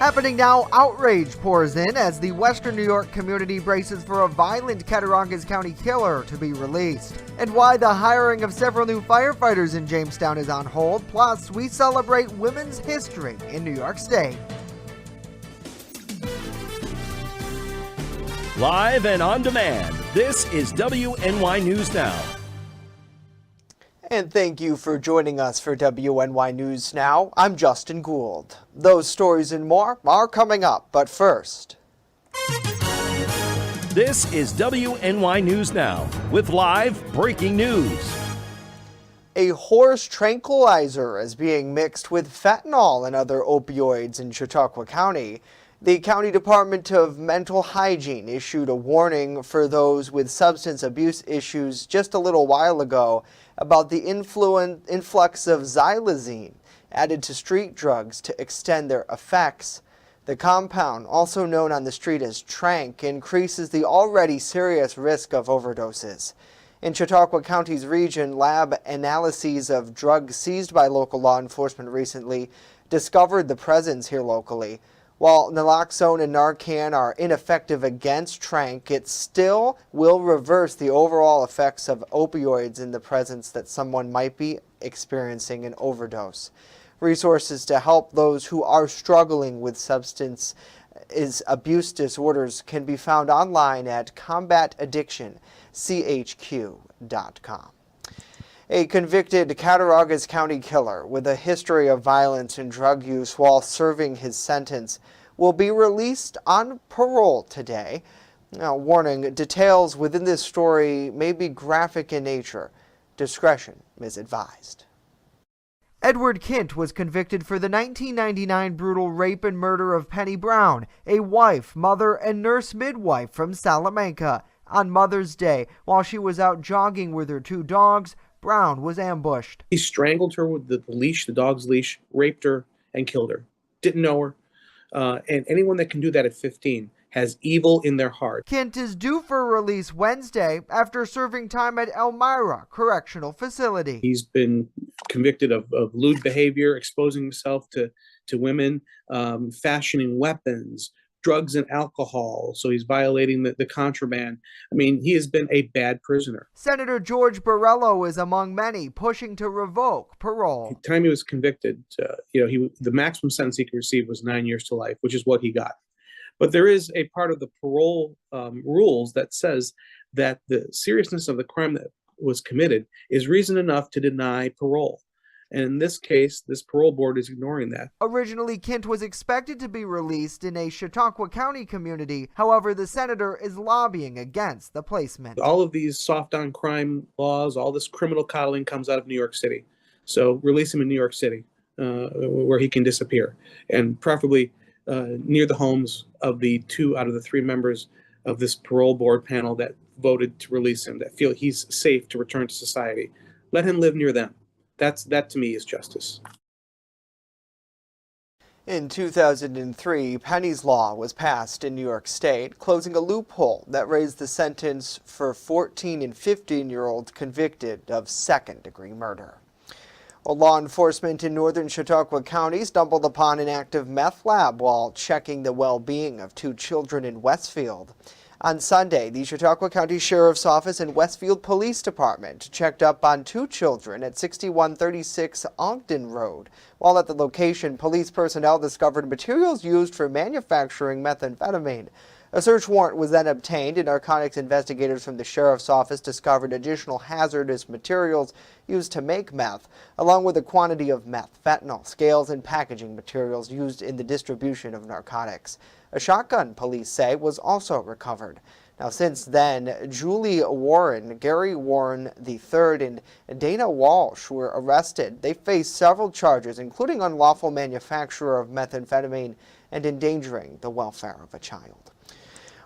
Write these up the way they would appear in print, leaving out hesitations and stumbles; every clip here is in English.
Happening now, outrage pours in as the Western New York community braces for a violent Cattaraugus County killer to be released. And why the hiring of several new firefighters in Jamestown is on hold. Plus, we celebrate women's history in New York State. Live and on demand, this is WNY News Now. And thank you for joining us for WNY News Now. I'm Justin Gould. Those stories and more are coming up, but first. This is WNY News Now with live breaking news. A horse tranquilizer is being mixed with fentanyl and other opioids in Chautauqua County. The County Department of Mental Hygiene issued a warning for those with substance abuse issues just a little while ago about the influx of xylazine added to street drugs to extend their effects. The compound, also known on the street as tranq, increases the already serious risk of overdoses. In Chautauqua County's region, lab analyses of drugs seized by local law enforcement recently discovered the presence here locally. While naloxone and Narcan are ineffective against tranq, it still will reverse the overall effects of opioids in the presence that someone might be experiencing an overdose. Resources to help those who are struggling with substance abuse disorders can be found online at combataddiction.chq.com. A convicted Cattaraugus County killer with a history of violence and drug use while serving his sentence will be released on parole today. Now, warning, details within this story may be graphic in nature. Discretion is advised. Edward Kint was convicted for the 1999 brutal rape and murder of Penny Brown, a wife, mother, and nurse midwife from Salamanca. On Mother's Day, while she was out jogging with her two dogs, Brown was ambushed. He strangled her with the leash, the dog's leash, raped her, and killed her. Didn't know her. And anyone that can do that at 15 has evil in their heart. Kint is due for release Wednesday after serving time at Elmira Correctional Facility. He's been convicted of lewd behavior, exposing himself to women, fashioning weapons, drugs and alcohol, so he's violating the contraband. I mean, he has been a bad prisoner. Senator George Borrello is among many pushing to revoke parole. The time he was convicted, the maximum sentence he could receive was 9 years to life, which is what he got. But there is a part of the parole rules that says that the seriousness of the crime that was committed is reason enough to deny parole. And in this case, this parole board is ignoring that. Originally, Kint was expected to be released in a Chautauqua County community. However, the senator is lobbying against the placement. All of these soft on crime laws, all this criminal coddling comes out of New York City. So release him in New York City, where he can disappear, and preferably near the homes of the 2 out of the 3 members of this parole board panel that voted to release him, that feel he's safe to return to society. Let him live near them. That to me is justice. In 2003, Penny's Law was passed in New York State, closing a loophole that raised the sentence for 14 and 15-year-olds convicted of second-degree murder. Well, law enforcement in northern Chautauqua County stumbled upon an active meth lab while checking the well-being of 2 children in Westfield. On Sunday, the Chautauqua County Sheriff's Office and Westfield Police Department checked up on 2 children at 6136 Ogden Road. While at the location, police personnel discovered materials used for manufacturing methamphetamine. A search warrant was then obtained, and narcotics investigators from the Sheriff's Office discovered additional hazardous materials used to make meth, along with a quantity of meth, fentanyl, scales, and packaging materials used in the distribution of narcotics. A shotgun, police say, was also recovered. Now, since then, Julie Warren, Gary Warren III, and Dana Walsh were arrested. They face several charges, including unlawful manufacture of methamphetamine and endangering the welfare of a child.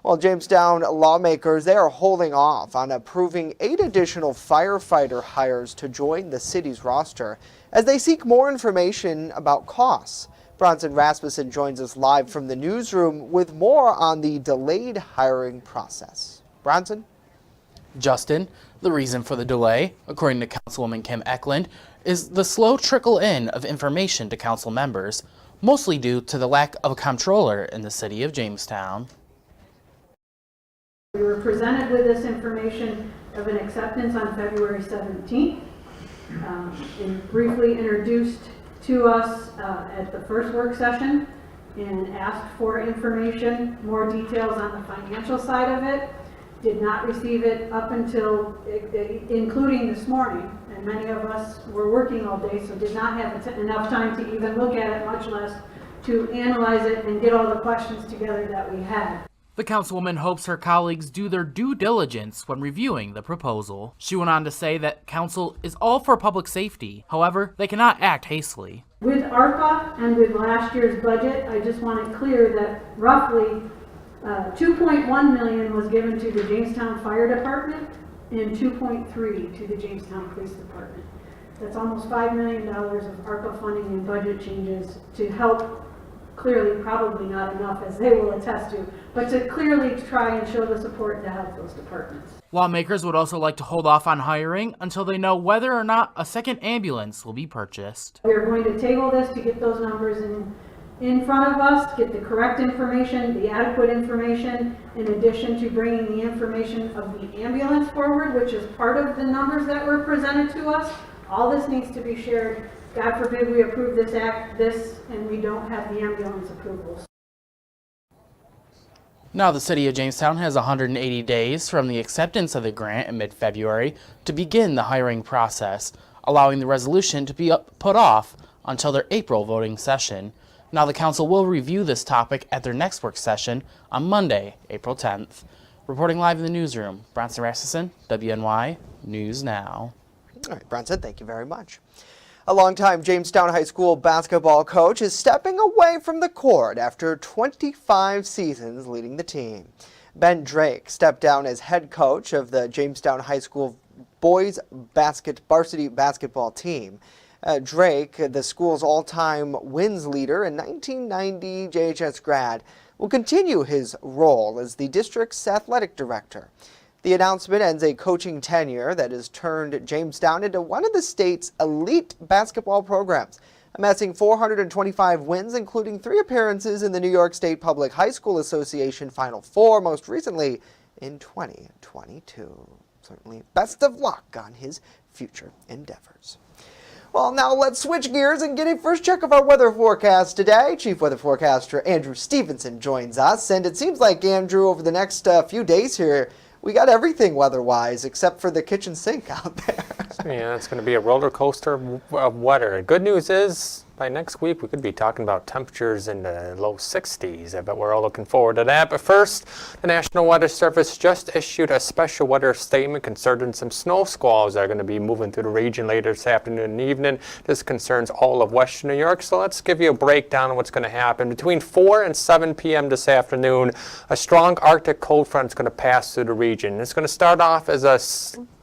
Well, Jamestown lawmakers, they are holding off on approving 8 additional firefighter hires to join the city's roster as they seek more information about costs. Bronson Rasmussen joins us live from the newsroom with more on the delayed hiring process. Bronson? Justin, the reason for the delay, according to Councilwoman Kim Eklund, is the slow trickle in of information to council members. mostly due to the lack of a comptroller in the city of Jamestown. We were presented with this information of an acceptance on February 17th. It briefly introduced to us at the first work session and asked for information, more details on the financial side of it. Did not receive it up until, including this morning, and many of us were working all day, so did not have enough time to even look at it, much less to analyze it and get all the questions together that we had. The councilwoman hopes her colleagues do their due diligence when reviewing the proposal. She went on to say that council is all for public safety. However, they cannot act hastily. With ARPA and with last year's budget, I just want it clear that roughly $2.1 million was given to the Jamestown Fire Department and $2.3 to the Jamestown Police Department. That's almost $5 million of ARPA funding and budget changes to help. Clearly, probably not enough, as they will attest to, but to clearly try and show the support to help those departments. Lawmakers would also like to hold off on hiring until they know whether or not a second ambulance will be purchased. We are going to table this to get those numbers in front of us, get the correct information, the adequate information, in addition to bringing the information of the ambulance forward, which is part of the numbers that were presented to us. All this needs to be shared. God forbid we approve this and we don't have the ambulance approvals. Now the city of Jamestown has 180 days from the acceptance of the grant in mid-February to begin the hiring process, allowing the resolution to be put off until their April voting session. Now the council will review this topic at their next work session on Monday, April 10th. Reporting live in the newsroom, Bronson Rasmussen, WNY News Now. All right, Bronson, thank you very much. A longtime Jamestown High School basketball coach is stepping away from the court after 25 seasons leading the team. Ben Drake stepped down as head coach of the Jamestown High School boys varsity basketball team. Drake, the school's all-time wins leader and 1990 JHS grad, will continue his role as the district's athletic director. The announcement ends a coaching tenure that has turned Jamestown into one of the state's elite basketball programs, amassing 425 wins, including 3 appearances in the New York State Public High School Association Final Four, most recently in 2022. Certainly best of luck on his future endeavors. Well, now let's switch gears and get a first check of our weather forecast today. Chief Weather Forecaster Andrew Stevenson joins us, and it seems like, Andrew, over the next few days here, we got everything weather-wise except for the kitchen sink out there. Yeah, it's going to be a roller coaster of weather. Good news is, by next week, we could be talking about temperatures in the low 60s. I bet we're all looking forward to that. But first, the National Weather Service just issued a special weather statement concerning some snow squalls that are going to be moving through the region later this afternoon and evening. This concerns all of western New York, so let's give you a breakdown of what's going to happen. Between 4 and 7 p.m. this afternoon, a strong Arctic cold front is going to pass through the region. It's going to start off as a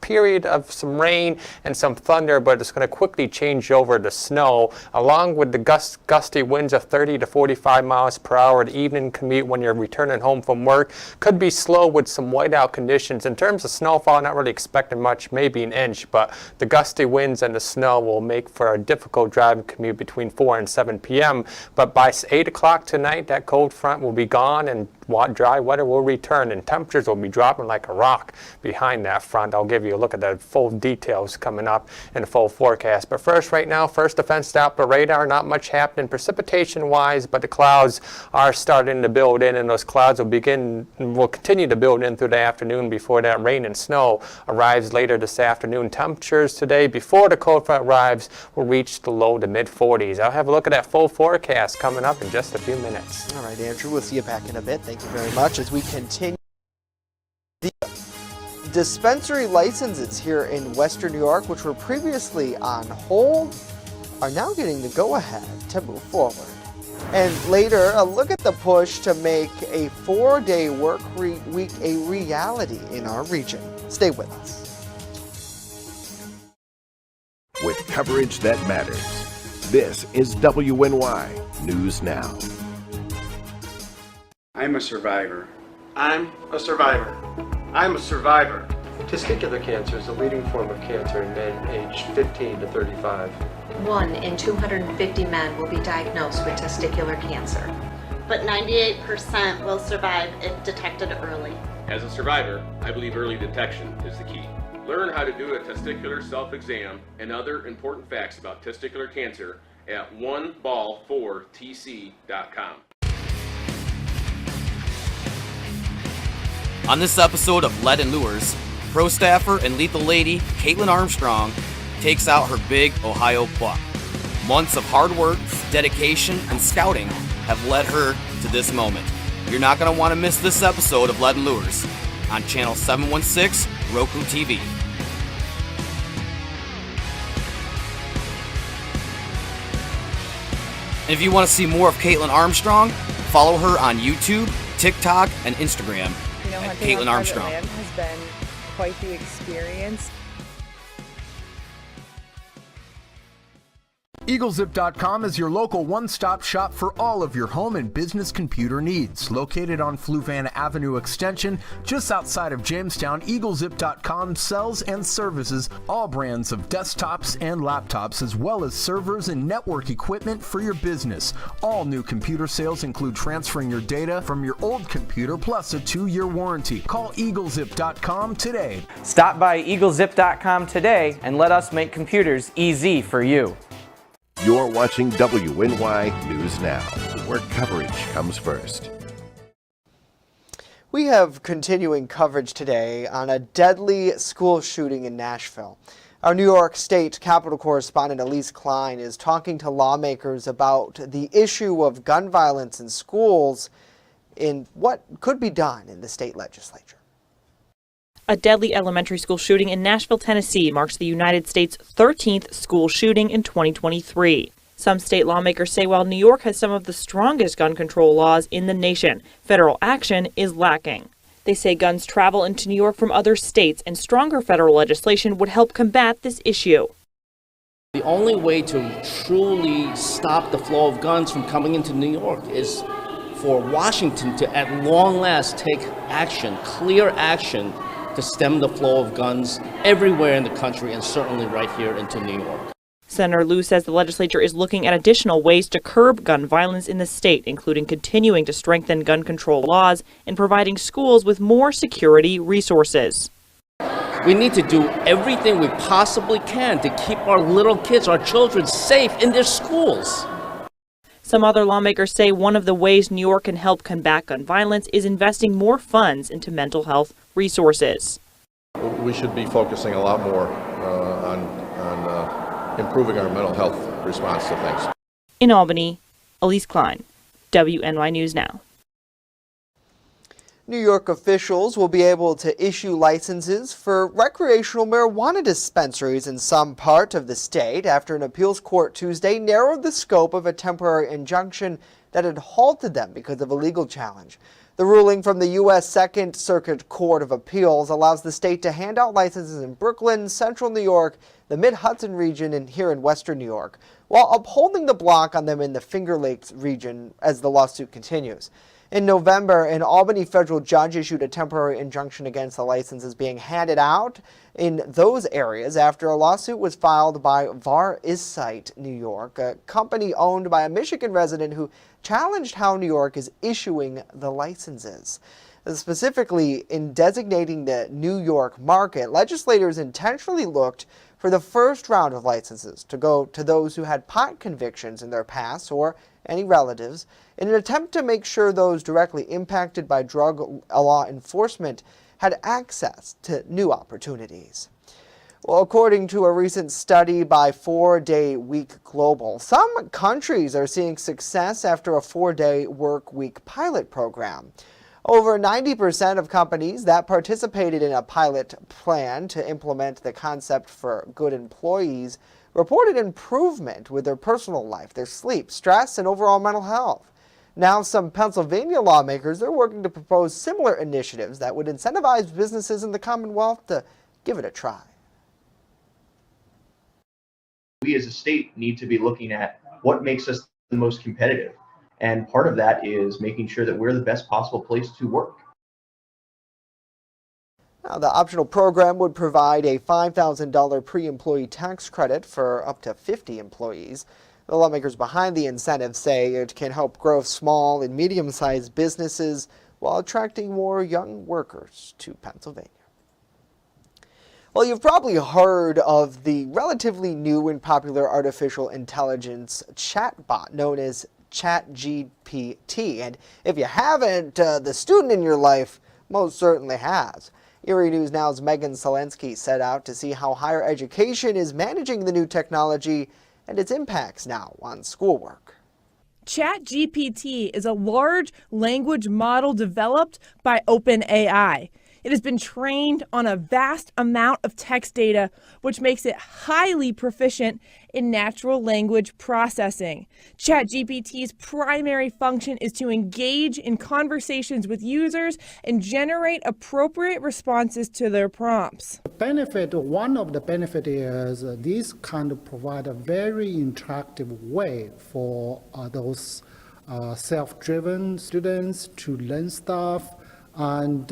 period of some rain and some thunder, but it's going to quickly change over to snow, along with the gusty winds of 30 to 45 miles per hour. The evening commute when you're returning home from work could be slow with some whiteout conditions. In terms of snowfall, not really expecting much, maybe an inch, but the gusty winds and the snow will make for a difficult driving commute between 4 and 7 p.m. But by 8 o'clock tonight, that cold front will be gone and dry weather will return, and temperatures will be dropping like a rock behind that front. I'll give you a look at the full details coming up in the full forecast. But first, right now, first defense Doppler radar, not much happening precipitation-wise, but the clouds are starting to build in, and those clouds will continue to build in through the afternoon before that rain and snow arrives later this afternoon. Temperatures today, before the cold front arrives, will reach the low to mid-40s. I'll have a look at that full forecast coming up in just a few minutes. All right, Andrew, we'll see you back in a bit. Thank you very much. As we continue, the dispensary licenses here in Western New York, which were previously on hold, are now getting the go-ahead to move forward. And later, a look at the push to make a 4-day work week a reality in our region. Stay with us. With coverage that matters, this is WNY News Now. I'm a survivor. I'm a survivor. I'm a survivor. Testicular cancer is the leading form of cancer in men aged 15 to 35. 1 in 250 men will be diagnosed with testicular cancer. But 98% will survive if detected early. As a survivor, I believe early detection is the key. Learn how to do a testicular self-exam and other important facts about testicular cancer at oneball4tc.com. On this episode of Lead and Lures, pro staffer and lethal lady Caitlin Armstrong takes out her big Ohio buck. Months of hard work, dedication, and scouting have led her to this moment. You're not going to want to miss this episode of Lead and Lures on Channel 716 Roku TV. And if you want to see more of Caitlin Armstrong, follow her on YouTube, TikTok, and Instagram at Caitlin Armstrong. Land has been quite the experience. EagleZip.com is your local one-stop shop for all of your home and business computer needs. Located on Fluvan Avenue Extension, just outside of Jamestown, EagleZip.com sells and services all brands of desktops and laptops, as well as servers and network equipment for your business. All new computer sales include transferring your data from your old computer, plus a 2-year warranty. Call EagleZip.com today. Stop by EagleZip.com today and let us make computers easy for you. You're watching WNY News Now, where coverage comes first. We have continuing coverage today on a deadly school shooting in Nashville. Our New York State Capitol correspondent Elise Klein is talking to lawmakers about the issue of gun violence in schools and what could be done in the state legislature. A deadly elementary school shooting in Nashville, Tennessee marks the United States' 13th school shooting in 2023. Some state lawmakers say while New York has some of the strongest gun control laws in the nation, federal action is lacking. They say guns travel into New York from other states, and stronger federal legislation would help combat this issue. The only way to truly stop the flow of guns from coming into New York is for Washington to at long last take action, clear action, to stem the flow of guns everywhere in the country and certainly right here into New York. Senator Lieu says the legislature is looking at additional ways to curb gun violence in the state, including continuing to strengthen gun control laws and providing schools with more security resources. We need to do everything we possibly can to keep our little kids, our children, safe in their schools. Some other lawmakers say one of the ways New York can help combat gun violence is investing more funds into mental health resources. We should be focusing a lot more on improving our mental health response to things. In Albany, Elise Klein, WNY News Now. New York officials will be able to issue licenses for recreational marijuana dispensaries in some part of the state after an appeals court Tuesday narrowed the scope of a temporary injunction that had halted them because of a legal challenge. The ruling from the U.S. Second Circuit Court of Appeals allows the state to hand out licenses in Brooklyn, Central New York, the Mid-Hudson region, and here in Western New York, while upholding the block on them in the Finger Lakes region as the lawsuit continues. In November, an Albany federal judge issued a temporary injunction against the licenses being handed out in those areas after a lawsuit was filed by Var Isite, New York, a company owned by a Michigan resident who challenged how New York is issuing the licenses. Specifically, in designating the New York market, legislators intentionally looked for the first round of licenses to go to those who had pot convictions in their past or any relatives, in an attempt to make sure those directly impacted by drug law enforcement had access to new opportunities. Well, according to a recent study by 4-Day Week Global, some countries are seeing success after a 4-day work week pilot program. Over 90% of companies that participated in a pilot plan to implement the concept for good employees reported improvement with their personal life, their sleep, stress, and overall mental health. Now, some Pennsylvania lawmakers are working to propose similar initiatives that would incentivize businesses in the Commonwealth to give it a try. We as a state need to be looking at what makes us the most competitive. And part of that is making sure that we're the best possible place to work. Now, the optional program would provide a $5,000 pre-employee tax credit for up to 50 employees. The lawmakers behind the incentive say it can help grow small and medium-sized businesses while attracting more young workers to Pennsylvania. Well, you've probably heard of the relatively new and popular artificial intelligence chatbot known as ChatGPT. And if you haven't, the student in your life most certainly has. WNY News Now's Megan Selensky set out to see how higher education is managing the new technology and its impacts now on schoolwork. ChatGPT is a large language model developed by OpenAI. It has been trained on a vast amount of text data, which makes it highly proficient in natural language processing. ChatGPT's primary function is to engage in conversations with users and generate appropriate responses to their prompts. One of the benefits is these kind of provide a very interactive way for those self-driven students to learn stuff. And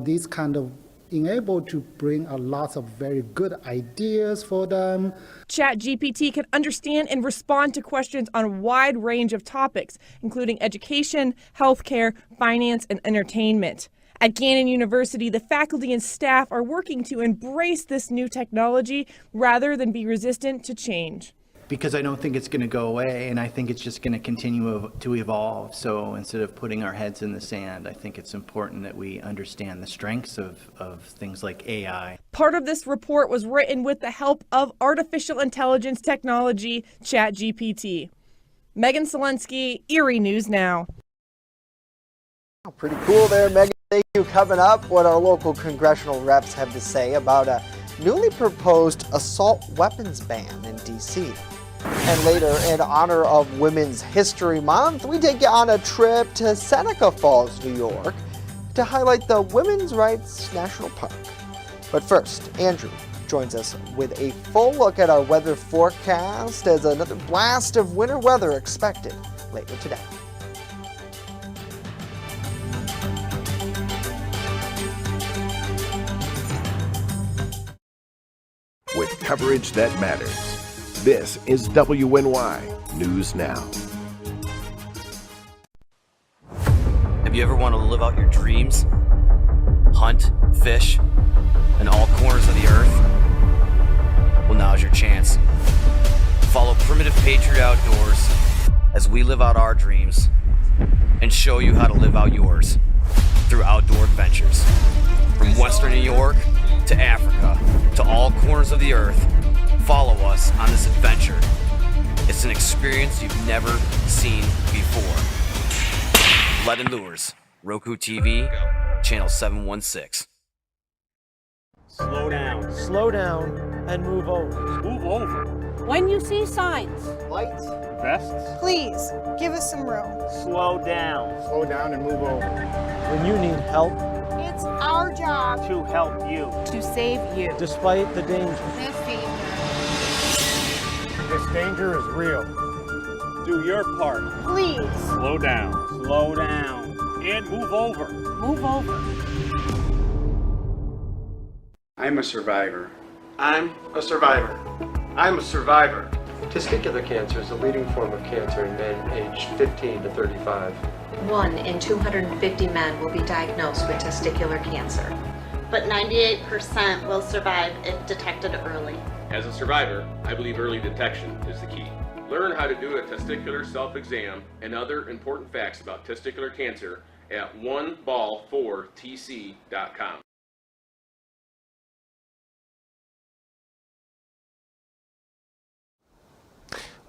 these kind of being able to bring a lot of very good ideas for them. ChatGPT can understand and respond to questions on a wide range of topics, including education, healthcare, finance, and entertainment. At Gannon University, the faculty and staff are working to embrace this new technology rather than be resistant to change. Because I don't think it's going to go away, and I think it's just going to continue to evolve. So instead of putting our heads in the sand, I think it's important that we understand the strengths of things like AI. Part of this report was written with the help of artificial intelligence technology, ChatGPT. Megan Selensky, WNY News Now. Pretty cool there, Megan. Thank you. Coming up, what our local congressional reps have to say about a newly proposed assault weapons ban in D.C. And later, in honor of Women's History Month, we take you on a trip to Seneca Falls, New York, to highlight the Women's Rights National Park. But first, Andrew joins us with a full look at our weather forecast as another blast of winter weather expected later today. With coverage that matters. This is WNY News Now. Have you ever wanted to live out your dreams? Hunt, fish, in all corners of the earth? Well, now's your chance. Follow Primitive Patriot Outdoors as we live out our dreams and show you how to live out yours through outdoor adventures. From Western New York to Africa to all corners of the earth, follow us on this adventure. It's an experience you've never seen before. Lead and Lures, Roku TV, channel 716. Slow down. Slow down and move over. Move over. When you see signs, Lights. Vests. please give us some room. Slow down. Slow down and move over. When you need help, It's our job To help you. to save you. despite the danger. This danger. This danger is real. Do your part. Please Slow down. Slow down. And move over. move over. I'm a survivor. I'm a survivor. I'm a survivor. Testicular cancer is the leading form of cancer in men aged 15 to 35. 1 in 250 men will be diagnosed with testicular cancer. But 98% will survive if detected early. As a survivor, I believe early detection is the key. Learn how to do a testicular self-exam and other important facts about testicular cancer at oneball4tc.com.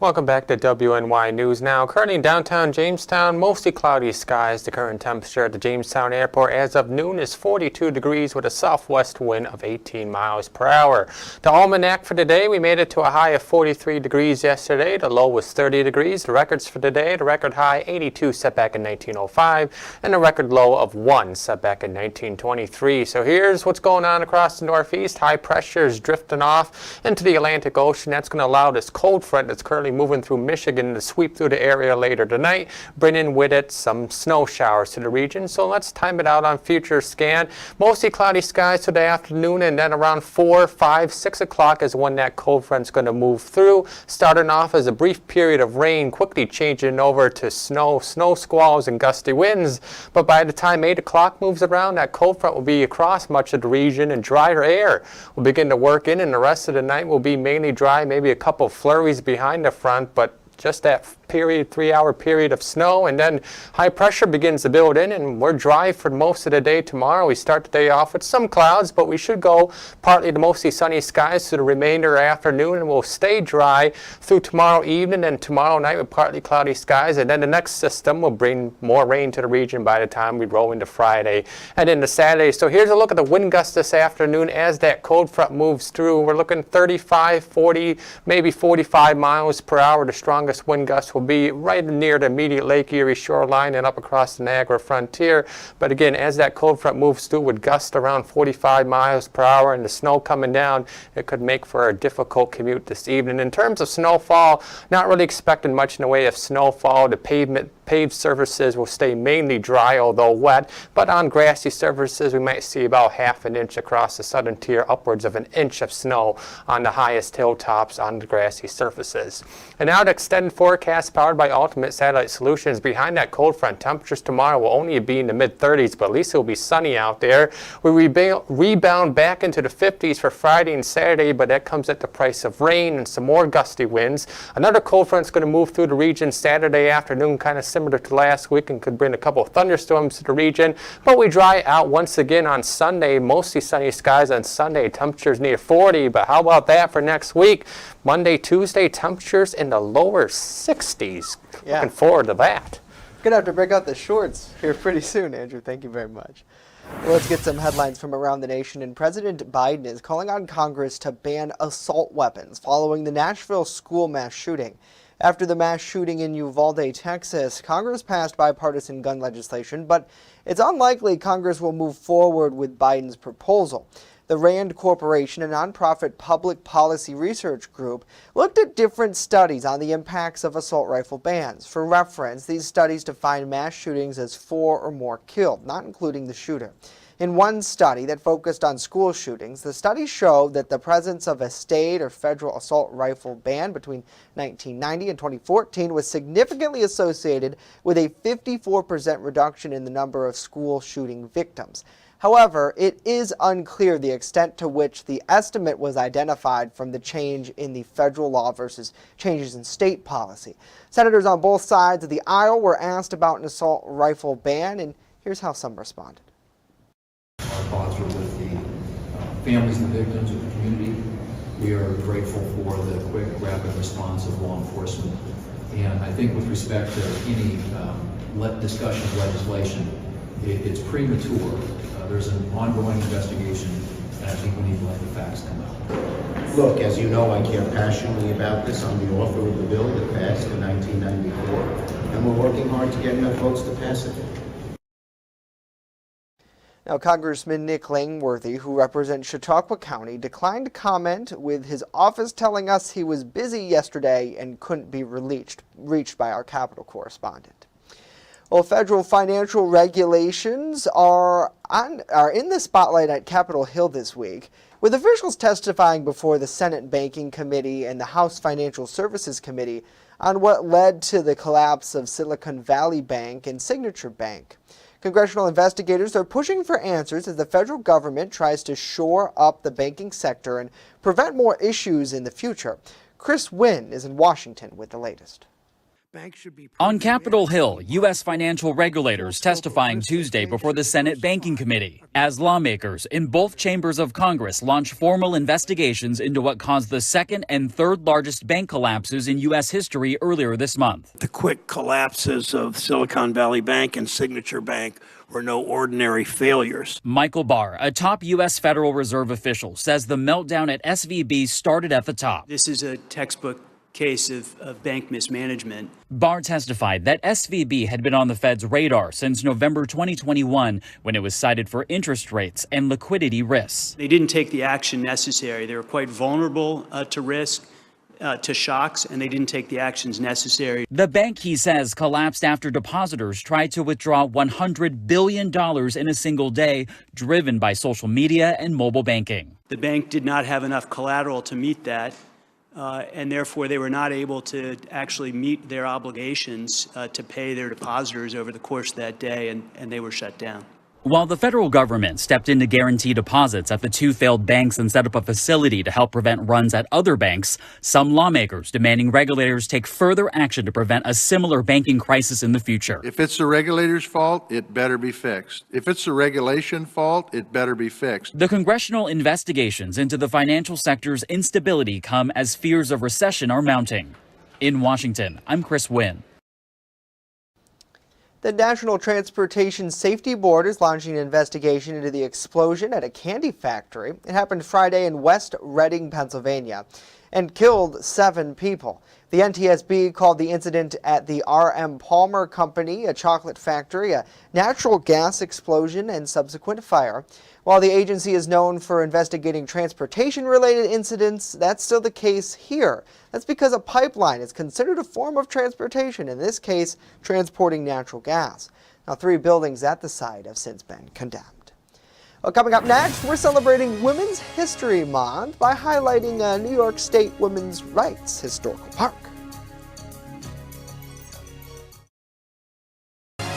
Welcome back to WNY News Now. Currently in downtown Jamestown, mostly cloudy skies. The current temperature at the Jamestown Airport as of noon is 42 degrees with a southwest wind of 18 miles per hour. The almanac for today, we made it to a high of 43 degrees yesterday. The low was 30 degrees. The records for today, the record high 82 set back in 1905 and the record low of 1 set back in 1923. So here's what's going on across the northeast. High pressure is drifting off into the Atlantic Ocean. That's going to allow this cold front that's currently currently moving through Michigan to sweep through the area later tonight, bringing with it some snow showers to the region. So let's time it out on future scan. Mostly cloudy skies today afternoon, and then around 4, 5, 6 o'clock is when that cold front's going to move through, starting off as a brief period of rain, quickly changing over to snow squalls and gusty winds. But by the time 8 o'clock moves around, that cold front will be across much of the region, and drier air will begin to work in, and the rest of the night will be mainly dry, maybe a couple flurries behind the front, but just that period, 3-hour period of snow, and then high pressure begins to build in, and we're dry for most of the day tomorrow. We start the day off with some clouds, but we should go partly to mostly sunny skies through the remainder afternoon, and we'll stay dry through tomorrow evening and tomorrow night with partly cloudy skies. And then the next system will bring more rain to the region by the time we roll into Friday and into Saturday. So here's a look at the wind gusts this afternoon as that cold front moves through. We're looking 35, 40, maybe 45 miles per hour. The strongest wind gusts will be right near the immediate Lake Erie shoreline and up across the Niagara frontier. But again, as that cold front moves through with gusts around 45 miles per hour and the snow coming down, it could make for a difficult commute this evening. In terms of snowfall, not really expecting much in the way of snowfall. The paved surfaces will stay mainly dry, although wet, but on grassy surfaces we might see about ½ an inch across the southern tier, upwards of 1 inch of snow on the highest hilltops on the grassy surfaces. And now the extended forecast powered by Ultimate Satellite Solutions. Behind that cold front, temperatures tomorrow will only be in the mid-30s, but at least it will be sunny out there. We rebound back into the 50s for Friday and Saturday, but that comes at the price of rain and some more gusty winds. Another cold front is going to move through the region Saturday afternoon, kind of similar to last week, and could bring a couple of thunderstorms to the region. But we dry out once again on Sunday. Mostly sunny skies on Sunday. Temperatures near 40, but how about that for next week? Monday, Tuesday, temperatures in the lower 60s. Yeah. Looking forward to that. Gonna have to break out the shorts here pretty soon, Andrew. Thank you very much. Well, let's get some headlines from around the nation. And President Biden is calling on Congress to ban assault weapons following the Nashville school mass shooting. After the mass shooting in Uvalde, Texas, Congress passed bipartisan gun legislation, but it's unlikely Congress will move forward with Biden's proposal. The RAND Corporation, a nonprofit public policy research group, looked at different studies on the impacts of assault rifle bans. For reference, these studies define mass shootings as 4 or more killed, not including the shooter. In one study that focused on school shootings, the study showed that the presence of a state or federal assault rifle ban between 1990 and 2014 was significantly associated with a 54% reduction in the number of school shooting victims. However, it is unclear the extent to which the estimate was identified from the change in the federal law versus changes in state policy. Senators on both sides of the aisle were asked about an assault rifle ban, and here's how some responded. Our thoughts are with the families and the victims of the community. We are grateful for the quick, rapid response of law enforcement. And I think with respect to any discussion of legislation, it's premature. There's an ongoing investigation, and I think we need to let the facts come out. Look, as you know, I care passionately about this. I'm the author of the bill that passed in 1994, and we're working hard to get enough votes to pass it. Now, Congressman Nick Langworthy, who represents Chautauqua County, declined to comment, with his office telling us he was busy yesterday and couldn't be reached by our Capitol correspondent. Well, federal financial regulations are in the spotlight at Capitol Hill this week, with officials testifying before the Senate Banking Committee and the House Financial Services Committee on what led to the collapse of Silicon Valley Bank and Signature Bank. Congressional investigators are pushing for answers as the federal government tries to shore up the banking sector and prevent more issues in the future. Chris Wynn is in Washington with the latest. On Capitol Hill, U.S. financial regulators testifying Tuesday before the Senate Banking Committee as lawmakers in both chambers of Congress launch formal investigations into what caused the second and third largest bank collapses in U.S. history earlier this month. The quick collapses of Silicon Valley Bank and Signature Bank were no ordinary failures. Michael Barr, a top U.S. Federal Reserve official, says the meltdown at SVB started at the top. This is a textbook case of bank mismanagement. Barr testified that SVB had been on the Fed's radar since November 2021, when it was cited for interest rates and liquidity risks. They didn't take the action necessary. They were quite vulnerable to risk. to shocks, and they didn't take the actions necessary. The bank, he says, collapsed after depositors tried to withdraw $100 billion in a single day, driven by social media and mobile banking. The bank did not have enough collateral to meet that, and therefore they were not able to actually meet their obligations to pay their depositors over the course of that day, and they were shut down. While the federal government stepped in to guarantee deposits at the two failed banks and set up a facility to help prevent runs at other banks, some lawmakers demanding regulators take further action to prevent a similar banking crisis in the future. If it's the regulator's fault, it better be fixed. If it's the regulation fault, it better be fixed. The congressional investigations into the financial sector's instability come as fears of recession are mounting. In Washington, I'm Chris Wynn. The National Transportation Safety Board is launching an investigation into the explosion at a candy factory. It happened Friday in West Reading, Pennsylvania, and killed 7 people. The NTSB called the incident at the R.M. Palmer Company, a chocolate factory, a natural gas explosion and subsequent fire. While the agency is known for investigating transportation-related incidents, that's still the case here. That's because a pipeline is considered a form of transportation, in this case, transporting natural gas. Now, 3 buildings at the site have since been condemned. Well, coming up next, we're celebrating Women's History Month by highlighting a New York State Women's Rights Historical Park.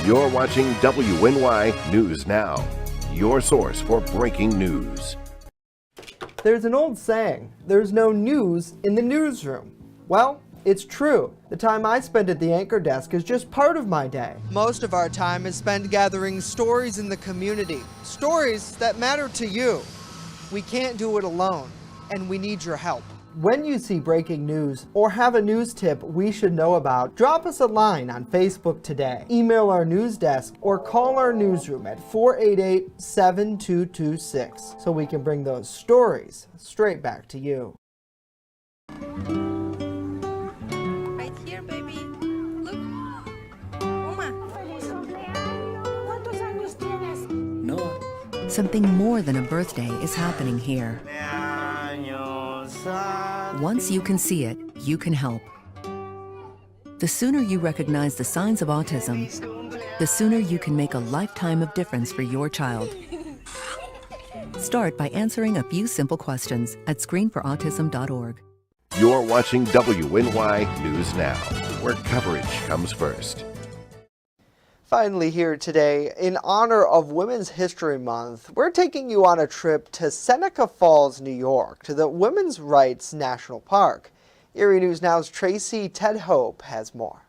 You're watching WNY News Now, your source for breaking news. There's an old saying, there's no news in the newsroom. Well, it's true. The time I spend at the anchor desk is just part of my day. Most of our time is spent gathering stories in the community, stories that matter to you. We can't do it alone, and we need your help. When you see breaking news or have a news tip we should know about, drop us a line on Facebook today, email our news desk, or call our newsroom at 488-7226 so we can bring those stories straight back to you. Right here, baby. Look. Uma. No. Something more than a birthday is happening here. Once you can see it, you can help. The sooner you recognize the signs of autism, the sooner you can make a lifetime of difference for your child. Start by answering a few simple questions at screenforautism.org. You're watching WNY News Now, where coverage comes first. Finally here today, in honor of Women's History Month, we're taking you on a trip to Seneca Falls, New York, to the Women's Rights National Park. Erie News Now's Tracy Tedhope has more.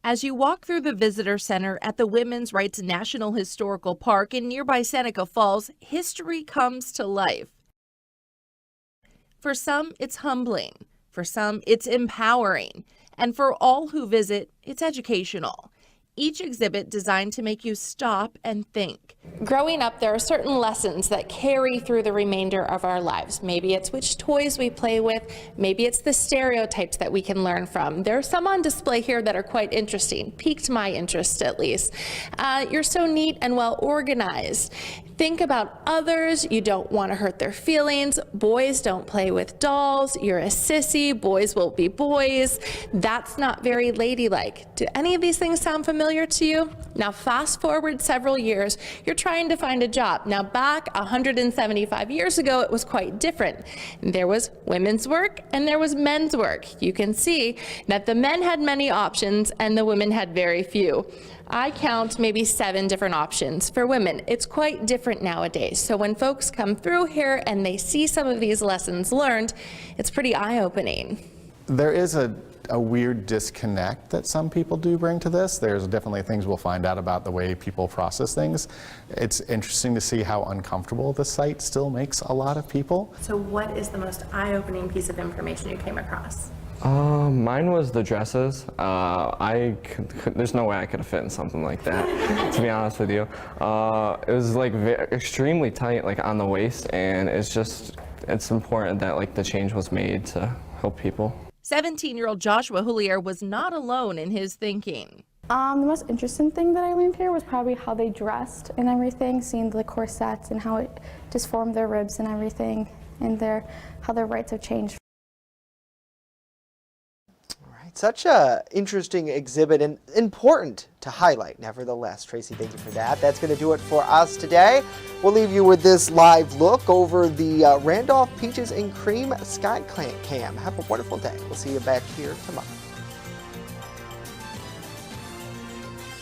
As you walk through the visitor center at the Women's Rights National Historical Park in nearby Seneca Falls, history comes to life. For some, it's humbling. For some, it's empowering. And for all who visit, it's educational. Each exhibit designed to make you stop and think. Growing up, there are certain lessons that carry through the remainder of our lives. Maybe it's which toys we play with. Maybe it's the stereotypes that we can learn from. There are some on display here that are quite interesting, piqued my interest at least. You're so neat and well organized. Think about others. You don't want to hurt their feelings. Boys don't play with dolls. You're a sissy. Boys will be boys. That's not very ladylike. Do any of these things sound familiar to you? Now fast forward several years, you're trying to find a job. Now back 175 years ago, it was quite different. There was women's work and there was men's work. You can see that the men had many options and the women had very few. I count maybe 7 different options for women. It's quite different nowadays. So when folks come through here and they see some of these lessons learned, it's pretty eye-opening. There is a weird disconnect that some people do bring to this. There's definitely things we'll find out about the way people process things. It's interesting to see how uncomfortable the site still makes a lot of people. So what is the most eye-opening piece of information you came across? Mine was the dresses. There's no way I could have fit in something like that, to be honest with you. It was like extremely tight, like on the waist, and it's important that like the change was made to help people. 17-year-old Joshua Houllier was not alone in his thinking. The most interesting thing that I learned here was probably how they dressed and everything, seeing the corsets and how it just formed their ribs and everything. and how their rights have changed. Such a interesting exhibit and important to highlight, nevertheless. Tracy, thank you for that. That's going to do it for us today. We'll leave you with this live look over the Randolph Peaches and Cream Sky Cam. Have a wonderful day. We'll see you back here tomorrow.